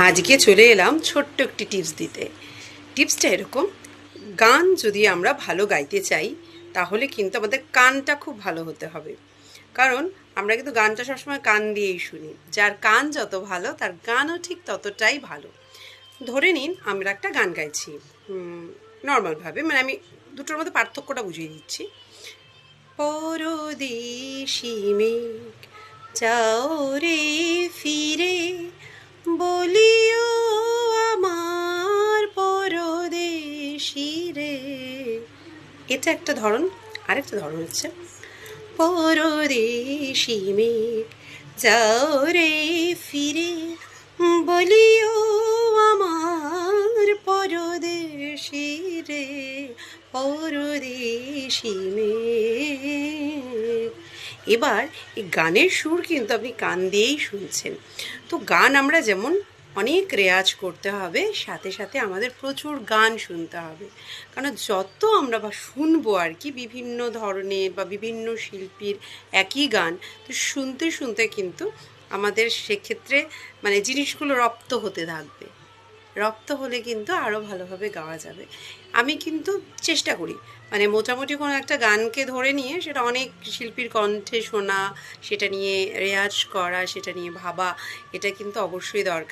আজকে চলে এলাম ছোট্ট একটি টিপস দিতে। টিপসটা এরকম, গান যদি আমরা ভালো গাইতে চাই তাহলে কিন্তু আমাদের কানটা খুব ভালো হতে হবে। কারণ আমরা কিন্তু গানটা সবসময় কান দিয়েই শুনি, যার কান যত ভালো তার গানও ঠিক ততটাই ভালো। ধরে নিন আমরা একটা গান গাইছি নর্মালভাবে, মানে আমি দুটোর মধ্যে পার্থক্যটা বুঝিয়ে দিচ্ছি। পরদেশি মেঘ যাও রে ফিরে, বলিও আমার পরদেশি রে। এটা একটা ধরন। আরেকটা ধরন হচ্ছে পরদেশি মেঘ যাও রে ফিরে, বলিও আমার পরদেশি রে, পরদেশি মেঘ। এবার এই গানের সুর কিন্তু আপনি কান দিয়েই শুনছেন। তো গান আমরা যেমন অনেক রেয়াজ করতে হবে, সাথে সাথে আমাদের প্রচুর গান শুনতে হবে। কারণ যত আমরা শুনবো আর কি বিভিন্ন ধরনের বা বিভিন্ন শিল্পীর একই গান, তো শুনতে শুনতে কিন্তু আমাদের সেক্ষেত্রে মানে জিনিসগুলো রপ্ত হতে থাকবে। রপ্ত হলে কিন্তু আরও ভালোভাবে গাওয়া যাবে। আমি কিন্তু চেষ্টা করি মানে মোটামুটি কোনো একটা গানকে ধরে নিয়ে সেটা অনেক শিল্পীর কণ্ঠে শোনা, সেটা নিয়ে রেয়াজ করা, সেটা নিয়ে ভাবা, এটা কিন্তু অবশ্যই দরকার।